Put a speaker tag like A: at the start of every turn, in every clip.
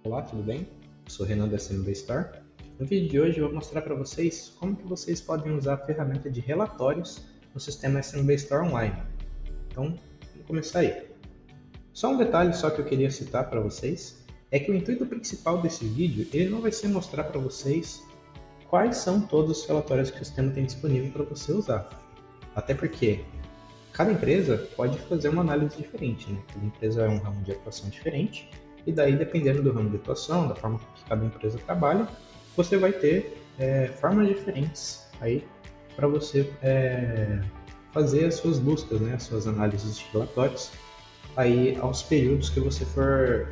A: Olá, tudo bem? Eu sou o Renan da SMB Store. No vídeo de hoje eu vou mostrar para vocês como que vocês podem usar a ferramenta de relatórios no sistema SMB Store Online. Então, vamos começar aí. Só um detalhe só que eu queria citar para vocês é que o intuito principal desse vídeo ele não vai ser mostrar para vocês quais são todos os relatórios que o sistema tem disponível para você usar. Até porque cada empresa pode fazer uma análise diferente, né? Cada empresa é um ramo de atuação diferente. E daí, dependendo do ramo de atuação, da forma que cada empresa trabalha, você vai ter formas diferentes aí para você fazer as suas buscas, né, as suas análises de relatórios, aí aos períodos que você for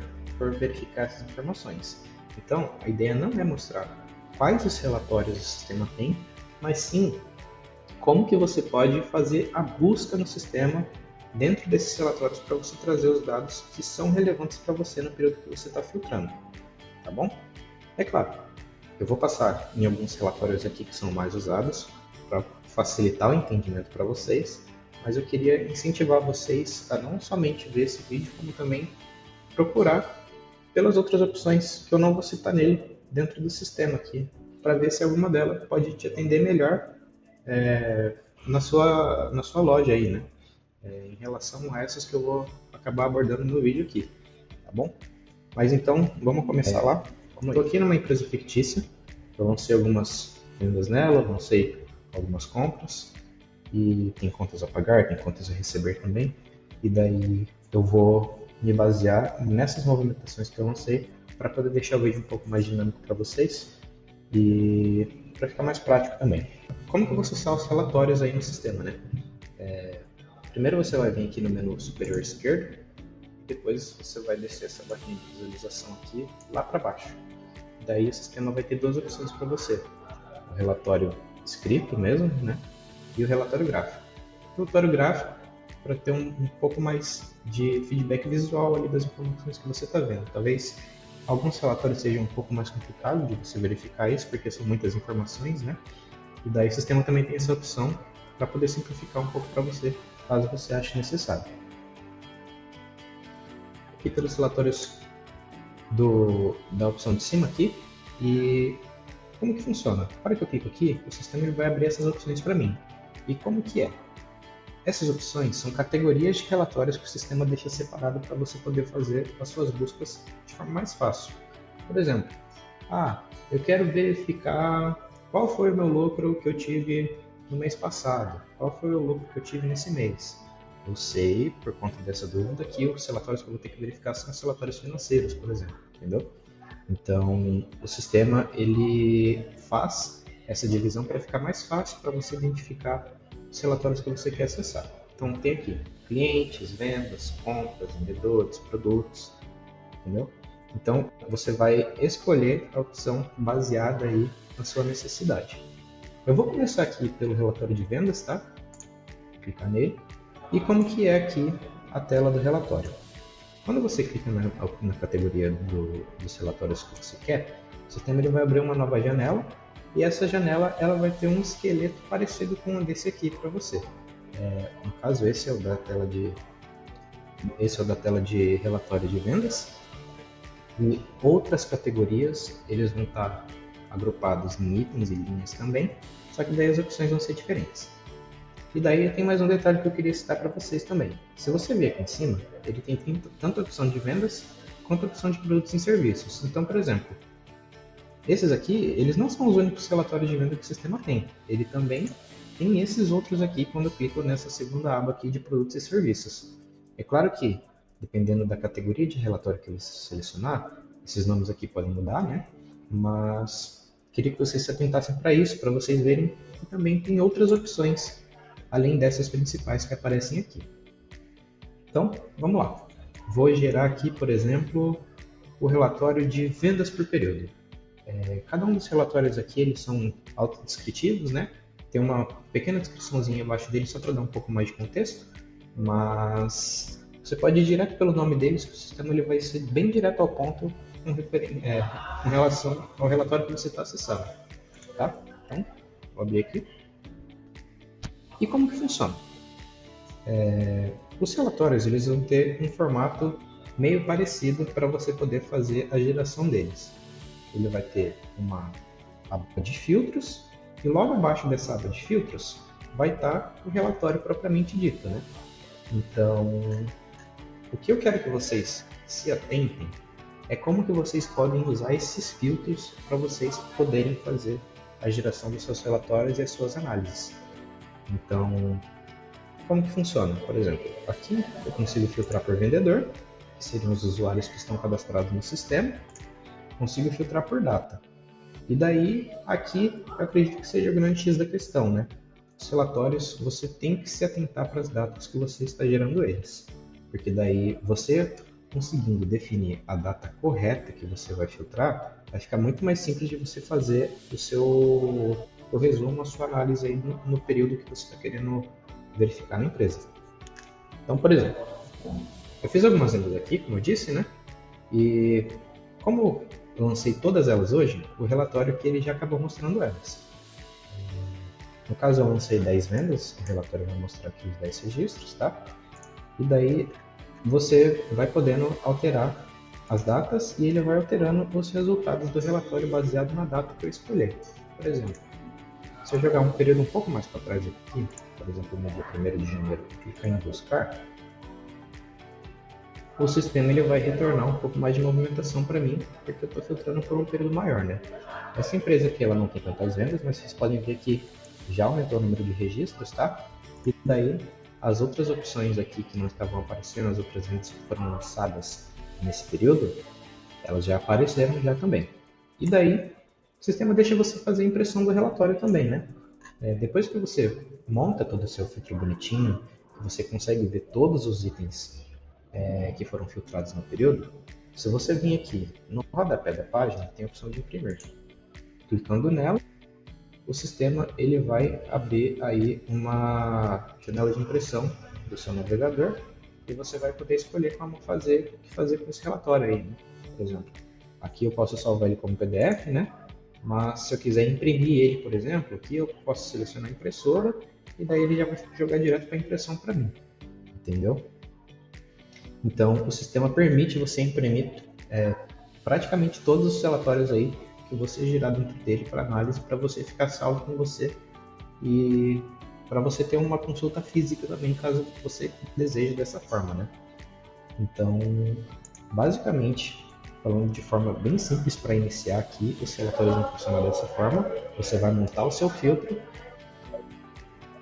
A: verificar essas informações. Então, a ideia não é mostrar quais os relatórios o sistema tem, mas sim como que você pode fazer a busca no sistema dentro desses relatórios para você trazer os dados que são relevantes para você no período que você está filtrando, tá bom? É claro, eu vou passar em alguns relatórios aqui que são mais usados para facilitar o entendimento para vocês, mas eu queria incentivar vocês a não somente ver esse vídeo, como também procurar pelas outras opções que eu não vou citar nele dentro do sistema aqui, para ver se alguma delas pode te atender melhor na sua loja aí, né? Em relação a essas que eu vou acabar abordando no vídeo aqui, tá bom? Mas então, vamos começar lá. Estou aqui numa empresa fictícia, então vão ser algumas vendas nela, vão ser algumas compras, e tem contas a pagar, tem contas a receber também, e daí eu vou me basear nessas movimentações que eu lancei para poder deixar o vídeo um pouco mais dinâmico para vocês e para ficar mais prático também. Como que eu vou acessar os relatórios aí no sistema, né? Primeiro você vai vir aqui no menu superior esquerdo, depois você vai descer essa barrinha de visualização aqui lá para baixo. Daí o sistema vai ter duas opções para você: o relatório escrito mesmo, né? E o relatório gráfico. O relatório gráfico para ter um pouco mais de feedback visual ali das informações que você está vendo. Talvez alguns relatórios sejam um pouco mais complicados de você verificar isso, porque são muitas informações, né? E daí o sistema também tem essa opção para poder simplificar um pouco para você, caso você ache necessário. Aqui pelos relatórios da opção de cima aqui, e como que funciona? Na hora que eu clico aqui, o sistema ele vai abrir essas opções para mim. E como que é? Essas opções são categorias de relatórios que o sistema deixa separado para você poder fazer as suas buscas de forma mais fácil. Por exemplo, eu quero verificar qual foi o meu lucro que eu tive no mês passado, qual foi o lucro que eu tive nesse mês. Eu sei, por conta dessa dúvida, que os relatórios que eu vou ter que verificar são os relatórios financeiros, por exemplo, entendeu? Então, o sistema ele faz essa divisão para ficar mais fácil para você identificar os relatórios que você quer acessar. Então, tem aqui clientes, vendas, compras, vendedores, produtos, entendeu? Então, você vai escolher a opção baseada aí na sua necessidade. Eu vou começar aqui pelo relatório de vendas, tá? Clicar nele. E como que é aqui a tela do relatório? Quando você clica na categoria dos relatórios que você quer, o sistema ele vai abrir uma nova janela, e essa janela ela vai ter um esqueleto parecido com desse aqui para você. No caso, esse é o da tela de relatório de vendas. E outras categorias eles vão estar agrupados em itens e linhas também, só que daí as opções vão ser diferentes. E daí tem mais um detalhe que eu queria citar para vocês também. Se você ver aqui em cima, ele tem tanto a opção de vendas quanto a opção de produtos e serviços. Então, por exemplo, esses aqui, eles não são os únicos relatórios de venda que o sistema tem. Ele também tem esses outros aqui quando eu clico nessa segunda aba aqui de produtos e serviços. É claro que, dependendo da categoria de relatório que você selecionar, esses nomes aqui podem mudar, né? Mas queria que vocês se atentassem para isso, para vocês verem que também tem outras opções além dessas principais que aparecem aqui. Então, vamos lá. Vou gerar aqui, por exemplo, o relatório de vendas por período. Cada um dos relatórios aqui eles são autodescritivos, né? Tem uma pequena descriçãozinha abaixo dele só para dar um pouco mais de contexto, mas você pode ir direto pelo nome deles, que o sistema ele vai ser bem direto ao ponto com relação ao relatório que você está acessando. Tá? Então, vou abrir aqui. E como que funciona? Os relatórios eles vão ter um formato meio parecido para você poder fazer a geração deles. Ele vai ter uma aba de filtros e logo abaixo dessa aba de filtros vai estar o relatório propriamente dito, né? Então, o que eu quero que vocês se atentem é como que vocês podem usar esses filtros para vocês poderem fazer a geração dos seus relatórios e as suas análises. Então, como que funciona? Por exemplo, aqui eu consigo filtrar por vendedor, que seriam os usuários que estão cadastrados no sistema. Consigo filtrar por data. E daí, aqui, eu acredito que seja o grande X da questão, né? Os relatórios, você tem que se atentar para as datas que você está gerando eles. Porque daí, você conseguindo definir a data correta que você vai filtrar, vai ficar muito mais simples de você fazer o resumo, a sua análise aí no período que você está querendo verificar na empresa. Então, por exemplo, eu fiz algumas vendas aqui, como eu disse, né? E como eu lancei todas elas hoje, o relatório aqui ele já acabou mostrando elas. No caso, eu lancei 10 vendas, o relatório vai mostrar aqui os 10 registros, tá? E daí você vai podendo alterar as datas e ele vai alterando os resultados do relatório baseado na data que eu escolher. Por exemplo, se eu jogar um período um pouco mais para trás aqui, por exemplo, no dia 1º de janeiro, clicar em buscar, o sistema ele vai retornar um pouco mais de movimentação para mim, porque eu estou filtrando por um período maior, né? Essa empresa aqui ela não tem tantas vendas, mas vocês podem ver que já aumentou o número de registros, tá? E daí as outras opções aqui que não estavam aparecendo, as outras vendas que foram lançadas nesse período, elas já apareceram já também. E daí o sistema deixa você fazer a impressão do relatório também, né? Depois que você monta todo o seu filtro bonitinho, você consegue ver todos os itens que foram filtrados no período, se você vir aqui no rodapé da página, tem a opção de imprimir. Clicando nela, o sistema ele vai abrir aí uma janela de impressão do seu navegador e você vai poder escolher como fazer, o que fazer com esse relatório aí, né? Por exemplo, aqui eu posso salvar ele como PDF, né? Mas se eu quiser imprimir ele, por exemplo, aqui eu posso selecionar a impressora e daí ele já vai jogar direto para a impressão para mim, entendeu? Então, o sistema permite você imprimir praticamente todos os relatórios aí que você gerar dentro dele para análise, para você ficar salvo com você e para você ter uma consulta física também, caso você deseje dessa forma, né? Então, basicamente, falando de forma bem simples para iniciar aqui, os relatórios vão funcionar dessa forma. Você vai montar o seu filtro,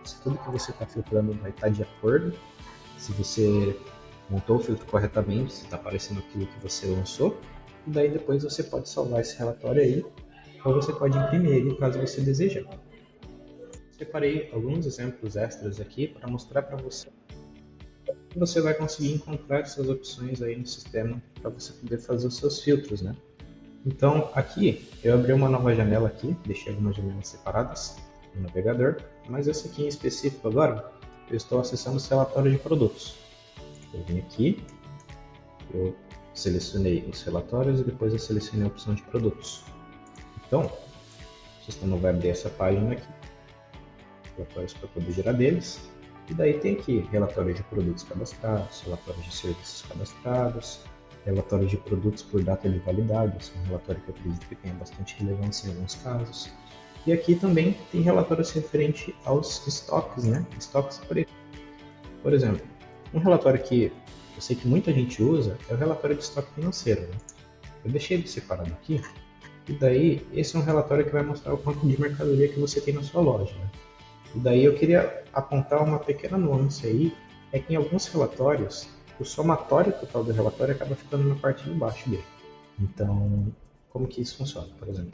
A: se tudo que você está filtrando vai estar de acordo, se você montou o filtro corretamente, se está aparecendo aquilo que você lançou, e daí depois você pode salvar esse relatório aí, ou você pode imprimir ele caso você desejar. Separei alguns exemplos extras aqui para mostrar para você que você vai conseguir encontrar essas opções aí no sistema para você poder fazer os seus filtros, né? Então aqui eu abri uma nova janela aqui, deixei algumas janelas separadas no navegador, mas esse aqui em específico agora eu estou acessando os relatórios de produtos. Eu vim aqui, eu selecionei os relatórios e depois eu selecionei a opção de produtos. Então, o sistema vai abrir essa página aqui, relatórios para poder gerar deles, e daí tem aqui relatórios de produtos cadastrados, relatórios de serviços cadastrados, relatórios de produtos por data de validade, esse é um relatório que eu acredito que tenha bastante relevância em alguns casos. E aqui também tem relatórios referentes aos estoques, né? Estoques por exemplo, um relatório que eu sei que muita gente usa é o relatório de estoque financeiro, né? Eu deixei ele separado aqui, e daí esse é um relatório que vai mostrar o quanto de mercadoria que você tem na sua loja, né? E daí eu queria apontar uma pequena nuance aí, é que em alguns relatórios, o somatório total do relatório acaba ficando na parte de baixo dele. Então, como que isso funciona? Por exemplo,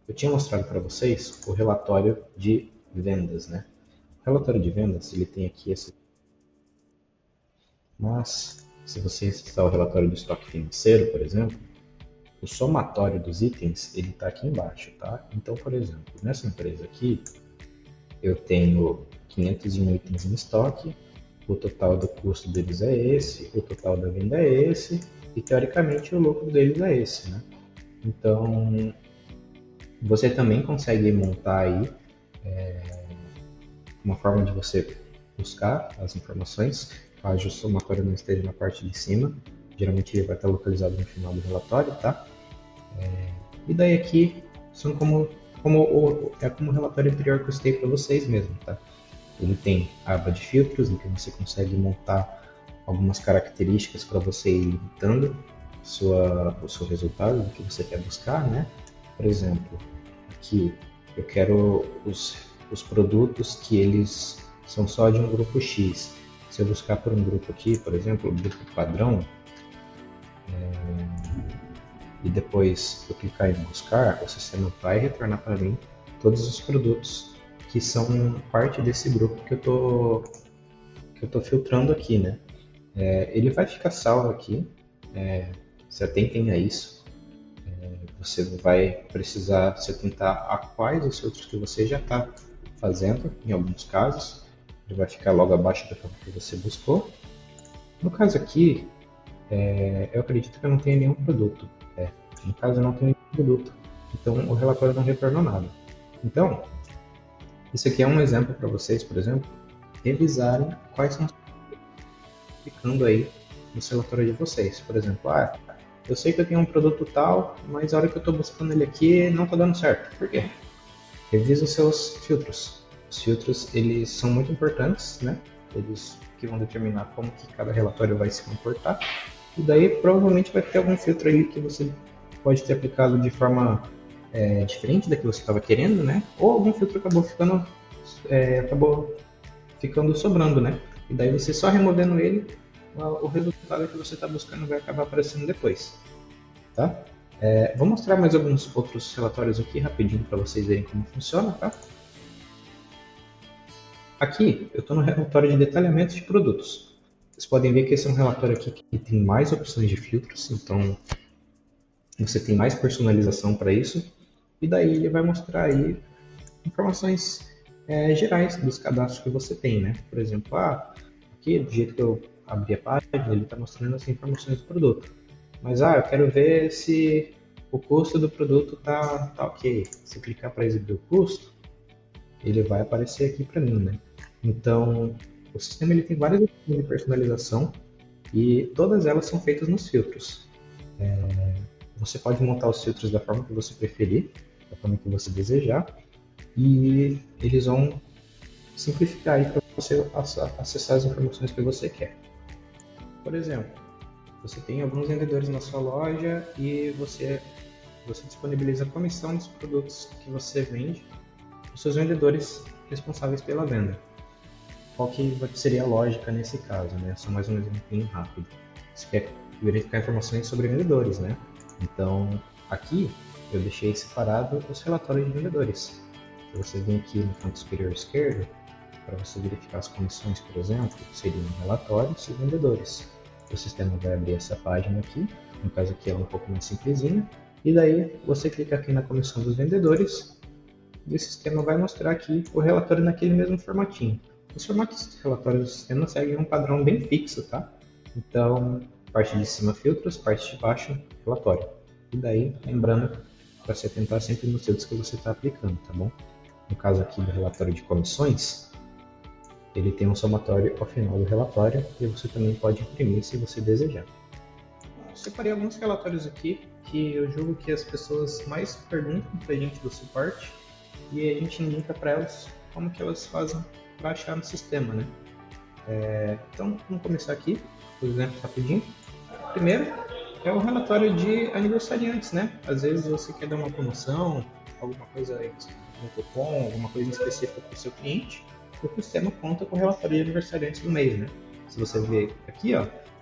A: eu tinha mostrado para vocês o relatório de vendas, né? O relatório de vendas, ele tem aqui esse... Mas, se você acessar o relatório do estoque financeiro, por exemplo, o somatório dos itens, ele está aqui embaixo, tá? Então, por exemplo, nessa empresa aqui, eu tenho 501 itens em estoque, o total do custo deles é esse, o total da venda é esse, e teoricamente o lucro deles é esse, né? Então, você também consegue montar aí uma forma de você buscar as informações, caso o somatório não esteja na parte de cima, Geralmente ele vai estar localizado no final do relatório, tá? E daí aqui são como o relatório anterior que eu citei para vocês mesmo, tá? Ele tem a aba de filtros, em que você consegue montar algumas características para você ir limitando o seu resultado, do que você quer buscar, né? Por exemplo, aqui eu quero os produtos que eles são só de um grupo X. Se eu buscar por um grupo aqui, por exemplo, o grupo padrão, e depois eu clicar em buscar, o sistema vai retornar para mim todos os produtos que são parte desse grupo que eu tô filtrando aqui, né? Ele vai ficar salvo aqui, se atentem a isso. Você vai precisar se atentar a quais os filtros que você já está fazendo, em alguns casos. Ele vai ficar logo abaixo da forma que você buscou. No caso aqui, eu acredito que eu não tenha nenhum produto. No caso, eu não tenho nenhum produto. Então, o relatório não retornou nada. Então, isso aqui é um exemplo para vocês, por exemplo, revisarem quais são os ficando aí no relatório de vocês. Por exemplo, eu sei que eu tenho um produto tal, mas a hora que eu estou buscando ele aqui não está dando certo. Por quê? Revisa os seus filtros. Os filtros, eles são muito importantes, né? Eles que vão determinar como que cada relatório vai se comportar. E daí, provavelmente, vai ter algum filtro aí que você pode ter aplicado de forma diferente da que você estava querendo, né? Ou algum filtro acabou ficando sobrando, né? E daí você só removendo ele, o resultado que você está buscando vai acabar aparecendo depois, tá? Vou mostrar mais alguns outros relatórios aqui rapidinho para vocês verem como funciona, tá? Aqui eu estou no relatório de detalhamento de produtos. Vocês podem ver que esse é um relatório aqui que tem mais opções de filtros, então você tem mais personalização para isso, e daí ele vai mostrar aí informações gerais dos cadastros que você tem, né? Por exemplo, aqui do jeito que eu abri a página, ele está mostrando as informações do produto. Mas eu quero ver se o custo do produto tá ok. Se eu clicar para exibir o custo, ele vai aparecer aqui para mim, né? Então, o sistema ele tem várias opções de personalização e todas elas são feitas nos filtros. Você pode montar os filtros da forma que você preferir, da forma que você desejar, e eles vão simplificar aí para você acessar as informações que você quer. Por exemplo, você tem alguns vendedores na sua loja e você disponibiliza a comissão dos produtos que você vende para os seus vendedores responsáveis pela venda. Qual que seria a lógica nesse caso, né? Só mais um exemplo bem rápido. Você quer verificar informações sobre vendedores, né? Então, aqui eu deixei separado os relatórios de vendedores. Você vem aqui no canto superior esquerdo, para você verificar as comissões, por exemplo, seriam relatórios e vendedores. O sistema vai abrir essa página aqui, no caso aqui ela é um pouco mais simplesinha, e daí você clica aqui na comissão dos vendedores, e o sistema vai mostrar aqui o relatório naquele mesmo formatinho. Os formatos de relatórios do sistema seguem um padrão bem fixo, tá? Então, parte de cima filtros, parte de baixo relatório. E daí, lembrando, para se atentar sempre nos filtros que você está aplicando, tá bom? No caso aqui do relatório de comissões, ele tem um somatório ao final do relatório e você também pode imprimir se você desejar. Eu separei alguns relatórios aqui que eu julgo que as pessoas mais perguntam para a gente do suporte e a gente indica para elas como que elas fazem para achar no sistema, né? Então, vamos começar aqui, por exemplo, rapidinho. Primeiro é o relatório de aniversariantes, né? Às vezes você quer dar uma promoção, alguma coisa, um cupom, alguma coisa específica para o seu cliente, o sistema conta com o relatório de aniversariantes do mês, né? Se você ver aqui,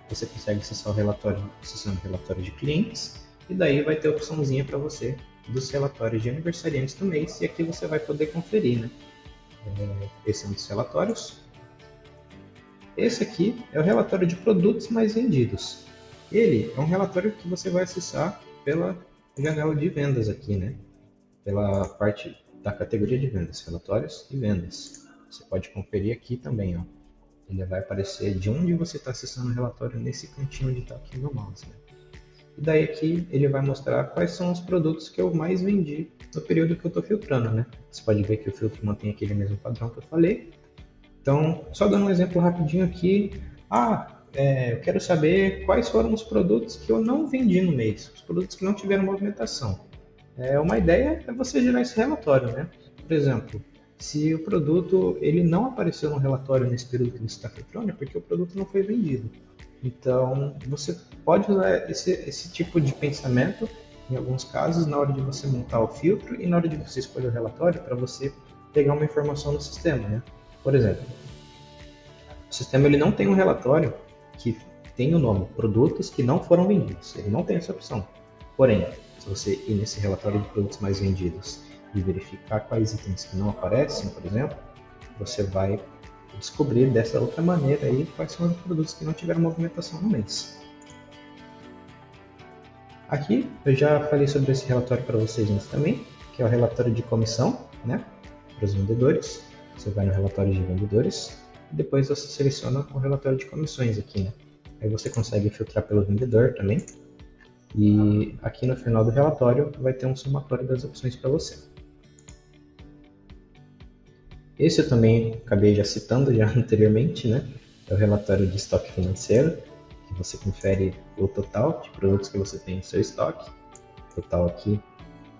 A: você consegue acessar o relatório, acessando o relatório de clientes, e daí vai ter a opçãozinha para você dos relatórios de aniversariantes do mês, e aqui você vai poder conferir, né? Esse é um dos relatórios. Esse aqui é o relatório de produtos mais vendidos. Ele é um relatório que você vai acessar pela janela de vendas aqui, né? Pela parte da categoria de vendas, relatórios e vendas. Você pode conferir aqui também, Ele vai aparecer de onde você está acessando o relatório nesse cantinho onde está aqui no mouse, né? E daí aqui ele vai mostrar quais são os produtos que eu mais vendi no período que eu estou filtrando, né? Você pode ver que o filtro mantém aquele mesmo padrão que eu falei. Então, só dando um exemplo rapidinho aqui. eu quero saber quais foram os produtos que eu não vendi no mês, os produtos que não tiveram movimentação. Uma ideia é você gerar esse relatório, né? Por exemplo, se o produto ele não apareceu no relatório nesse período que você está filtrando, é porque o produto não foi vendido. Então, você pode usar esse tipo de pensamento, em alguns casos, na hora de você montar o filtro e na hora de você escolher o relatório, para você pegar uma informação no sistema, né? Por exemplo, o sistema ele não tem um relatório que tem o nome produtos que não foram vendidos. Ele não tem essa opção. Porém, se você ir nesse relatório de produtos mais vendidos e verificar quais itens que não aparecem, por exemplo, você vai descobrir dessa outra maneira aí quais são os produtos que não tiveram movimentação no mês. Aqui eu já falei sobre esse relatório para vocês antes também, que é o relatório de comissão, né, para os vendedores. Você vai no relatório de vendedores e depois você seleciona o relatório de comissões aqui, né? Aí você consegue filtrar pelo vendedor também. E aqui no final do relatório vai ter um somatório das opções para você. Esse eu também acabei já citando já anteriormente, né? É o relatório de estoque financeiro, que você confere o total de produtos que você tem em seu estoque. Total aqui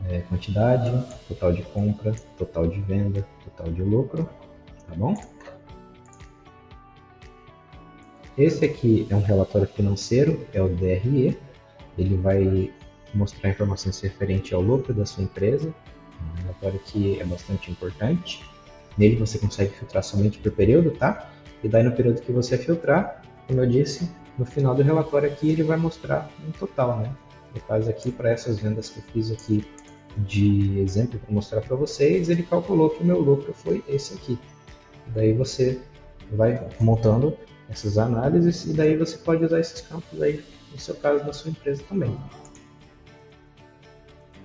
A: é quantidade, total de compra, total de venda, total de lucro, tá bom? Esse aqui é um relatório financeiro, é o DRE. Ele vai mostrar informações referentes ao lucro da sua empresa. Um relatório que é bastante importante. Nele você consegue filtrar somente por período, tá? E daí no período que você filtrar, como eu disse, no final do relatório aqui ele vai mostrar um total, né? No caso aqui, para essas vendas que eu fiz aqui de exemplo para mostrar para vocês, ele calculou que o meu lucro foi esse aqui. E daí você vai montando essas análises e daí você pode usar esses campos aí no seu caso, na sua empresa também.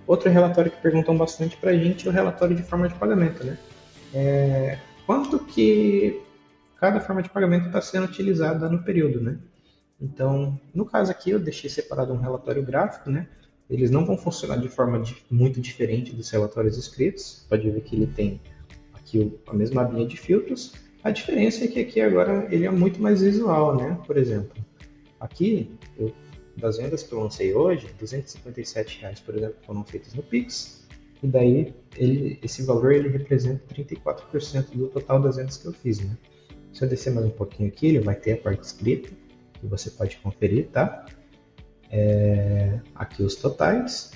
A: Outro relatório que perguntam bastante para a gente é o relatório de forma de pagamento, né? Quanto que cada forma de pagamento está sendo utilizada no período, né? Então, no caso aqui, eu deixei separado um relatório gráfico, né? Eles não vão funcionar de forma muito diferente dos relatórios escritos. Pode ver que ele tem aqui a mesma abinha de filtros. A diferença é que aqui agora ele é muito mais visual, né? Por exemplo, aqui, das vendas que eu lancei hoje, R$ 257, por exemplo, foram feitas no Pix. E daí, esse valor ele representa 34% do total das vendas que eu fiz, né? Se eu descer mais um pouquinho aqui, ele vai ter a parte escrita, que você pode conferir, tá? Aqui os totais.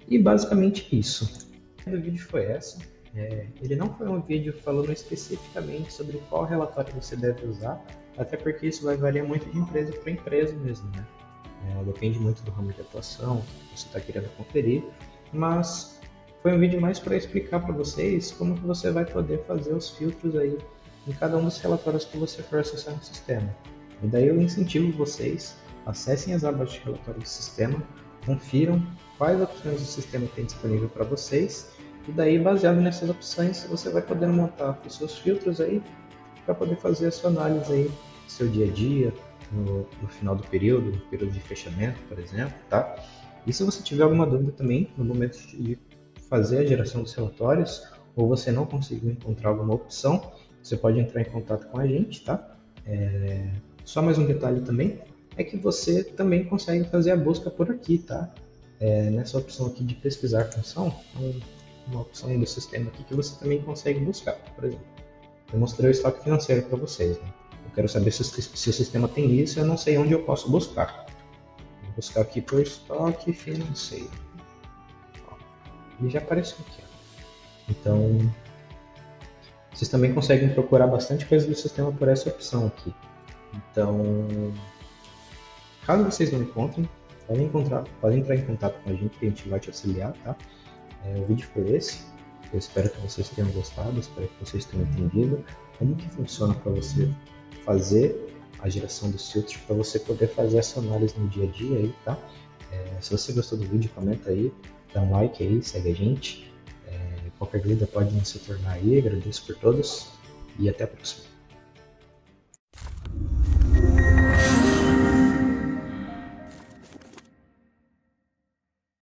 A: E basicamente isso. O vídeo foi essa. Ele não foi um vídeo falando especificamente sobre qual relatório você deve usar, até porque isso vai variar muito de empresa para empresa mesmo, né? Depende muito do ramo de atuação que você está querendo conferir, mas foi um vídeo mais para explicar para vocês como que você vai poder fazer os filtros aí em cada um dos relatórios que você for acessar no sistema. E daí eu incentivo vocês, acessem as abas de relatório do sistema, confiram quais opções o sistema tem disponível para vocês, e daí baseado nessas opções você vai poder montar os seus filtros aí para poder fazer a sua análise aí do seu dia a dia, no final do período, no período de fechamento, por exemplo, tá? E se você tiver alguma dúvida também no momento de fazer a geração dos relatórios, ou você não conseguiu encontrar alguma opção, você pode entrar em contato com a gente, tá? Só mais um detalhe também, é que você também consegue fazer a busca por aqui, tá? Nessa opção aqui de pesquisar função, uma opção do sistema aqui que você também consegue buscar, por exemplo. Eu mostrei o estoque financeiro para vocês, né? Eu quero saber se o sistema tem isso, eu não sei onde eu posso buscar. Vou buscar aqui por estoque financeiro. Ele já apareceu aqui. Então, vocês também conseguem procurar bastante coisa do sistema por essa opção aqui. Então, caso vocês não encontrem, podem entrar em contato com a gente que a gente vai te auxiliar, tá? O vídeo foi esse. Eu espero que vocês tenham gostado, espero que vocês tenham entendido como que funciona para você fazer a geração dos filtros, para você poder fazer essa análise no dia a dia aí, tá? Se você gostou do vídeo, comenta aí, dá um like aí, segue a gente. Qualquer dúvida pode se tornar aí, agradeço por todos e até a próxima.